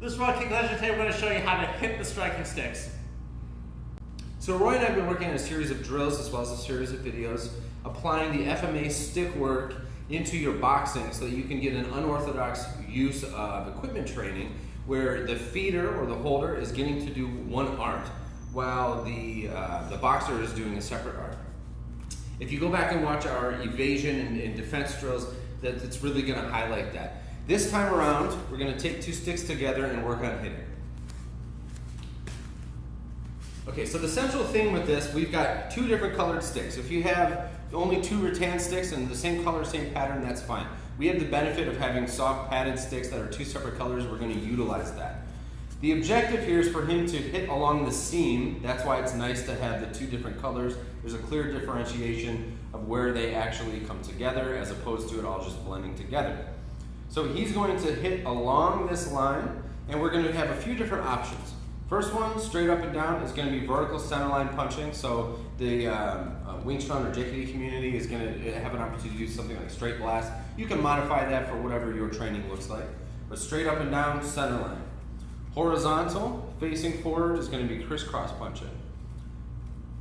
This Roy Kick Legend today we're going to show you how to hit the striking sticks. So Roy and I have been working on a series of drills as well as a series of videos applying the FMA stick work into your boxing so that you can get an unorthodox use of equipment training where the feeder or the holder is getting to do one art while the boxer is doing a separate art. If you go back and watch our evasion and defense drills, that's really going to highlight that. This time around, we're going to take two sticks together and work on hitting. Okay, so the central thing with this, we've got two different colored sticks. If you have only two rattan sticks and the same color, same pattern, that's fine. We have the benefit of having soft padded sticks that are two separate colors. We're going to utilize that. The objective here is for him to hit along the seam. That's why it's nice to have the two different colors. There's a clear differentiation of where they actually come together as opposed to it all just blending together. So he's going to hit along this line, and we're going to have a few different options. First one, straight up and down, is going to be vertical center line punching. So the Wing Chun or JKD community is going to have an opportunity to do something like straight blast. You can modify that for whatever your training looks like. But straight up and down, center line. Horizontal, facing forward, is going to be crisscross punching.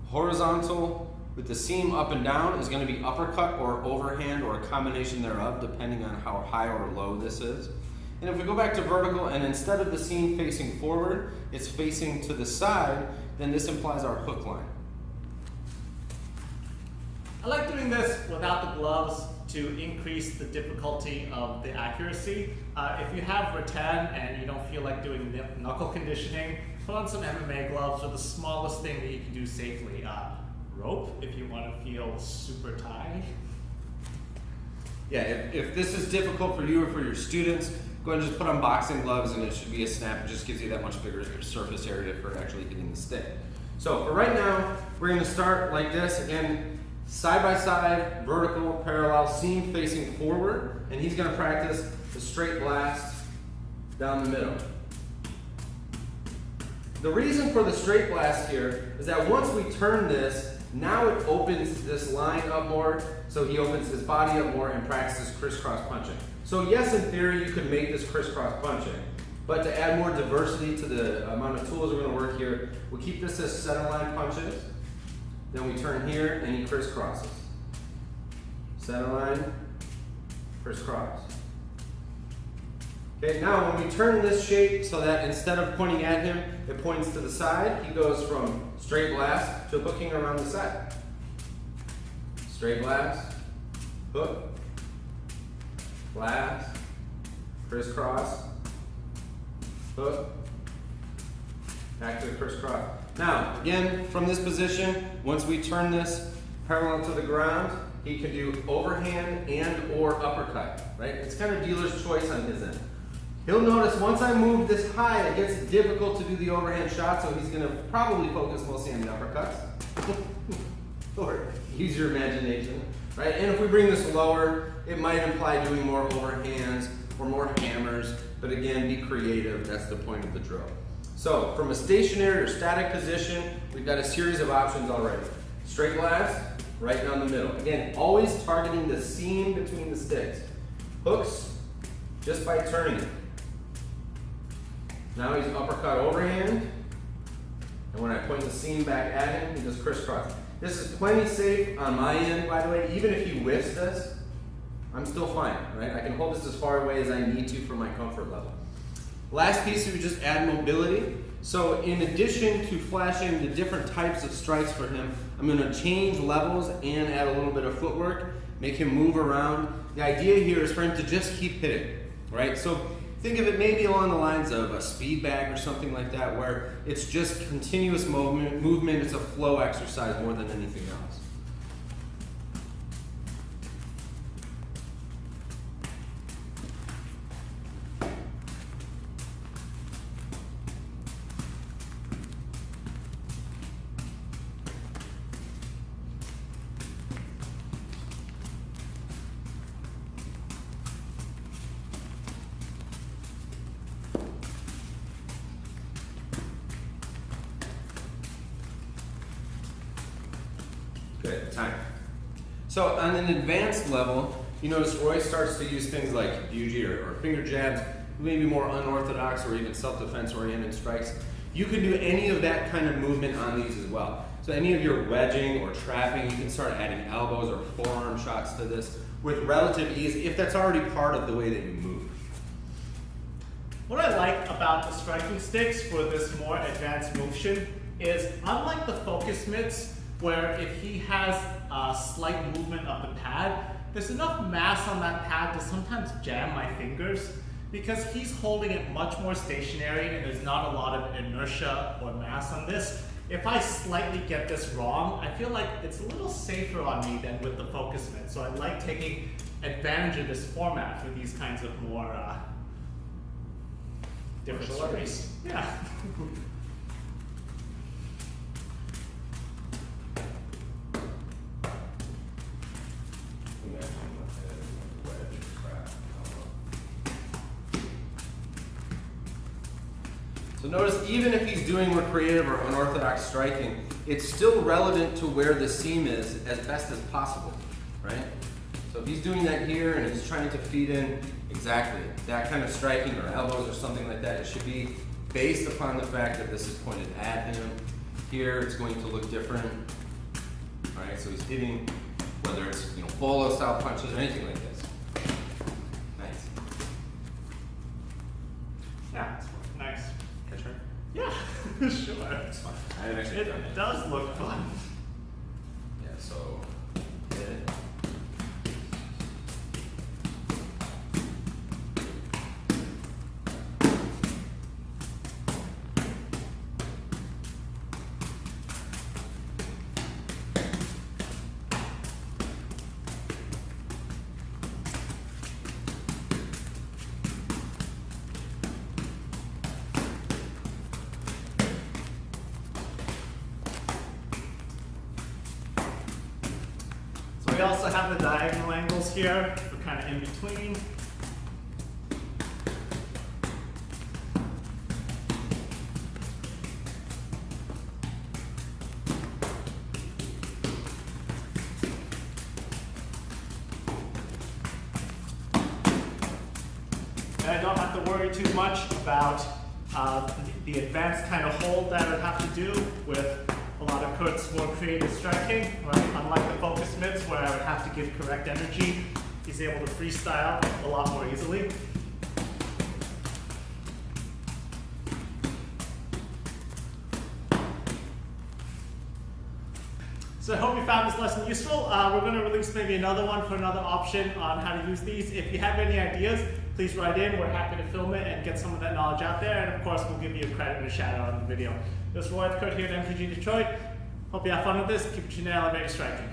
Horizontal with the seam up and down is going to be uppercut or overhand or a combination thereof, depending on how high or low this is. And if we go back to vertical and instead of the seam facing forward, it's facing to the side, then this implies our hook line. I like doing this without the gloves to increase the difficulty of the accuracy. If you have rattan and you don't feel like doing knuckle conditioning, put on some MMA gloves or the smallest thing that you can do safely. Rope, if you want to feel super tight. Yeah, if this is difficult for you or for your students, go ahead and just put on boxing gloves and it should be a snap. It just gives you that much bigger surface area for actually hitting the stick. So for right now, we're going to start like this. Again, side by side, vertical, parallel, seam facing forward, and he's going to practice the straight blast down the middle. The reason for the straight blast here is that once we turn this, now it opens this line up more, so he opens his body up more and practices crisscross punching. So yes, in theory, you could make this crisscross punching, but to add more diversity to the amount of tools we're going to work here, we'll keep this as center line punches. Then we turn here and he crisscrosses. Center line, crisscross. Okay, now when we turn this shape so that instead of pointing at him, it points to the side, he goes from straight blast to hooking around the side. Straight blast, hook, blast, crisscross, hook, back to the crisscross. Now, again, from this position, once we turn this parallel to the ground, he can do overhand and or uppercut, right? It's kind of dealer's choice on his end. He'll notice once I move this high, it gets difficult to do the overhand shot, so he's going to probably focus mostly on the uppercuts. Or use your imagination, right? And if we bring this lower, it might imply doing more overhands or more hammers, but again, be creative. That's the point of the drill. So from a stationary or static position, we've got a series of options already. Straight blast, right down the middle. Again, always targeting the seam between the sticks. Hooks, just by turning it. Now he's uppercut overhand, and when I point the seam back at him, he just crisscross. This is plenty safe on my end, by the way. Even if he whiffs this, I'm still fine, right? I can hold this as far away as I need to for my comfort level. Last piece, we just add mobility. So in addition to flashing the different types of strikes for him, I'm going to change levels and add a little bit of footwork, make him move around. The idea here is for him to just keep hitting, right? So think of it maybe along the lines of a speed bag or something like that, where it's just continuous movement. It's a flow exercise more than anything else. Good, time. So on an advanced level, you notice Roy starts to use things like Buji or finger jabs maybe more unorthodox or even self-defense oriented strikes, you can do any of that kind of movement on these as well. So any of your wedging or trapping, you can start adding elbows or forearm shots to this with relative ease if that's already part of the way that you move. What I like about the striking sticks for this more advanced motion is, unlike the focus mitts, where if he has a slight movement of the pad, there's enough mass on that pad to sometimes jam my fingers, because he's holding it much more stationary and there's not a lot of inertia or mass on this. If I slightly get this wrong, I feel like it's a little safer on me than with the focus mitt. So I like taking advantage of this format for these kinds of more different strikes. Yeah. So notice, even if he's doing more creative or unorthodox striking, it's still relevant to where the seam is as best as possible, right? So if he's doing that here and he's trying to feed in exactly that kind of striking or elbows or something like that, it should be based upon the fact that this is pointed at him. Here it's going to look different, all right? So he's hitting, whether it's bolo style punches or anything like this. Nice. Yeah, it's nice. Can I try? Yeah, sure. It's fun. I haven't actually done It does look fun. Yeah, so hit it. We also have the diagonal angles here for kind of in between. And I don't have to worry too much about the advanced kind of hold that I would have to do with a lot of Kurt's more creative striking, right? Unlike the focus mitts where I would have to give correct energy, he's able to freestyle a lot more easily. So I hope you found this lesson useful. We're going to release maybe another one for another option on how to use these. If you have any ideas, please write in. We're happy to film it and get some of that knowledge out there. And of course, we'll give you a credit and a shout out on the video. This is Roy with Kurt here at MTG Detroit. Hope you have fun with this. Keep your chin elevated striking.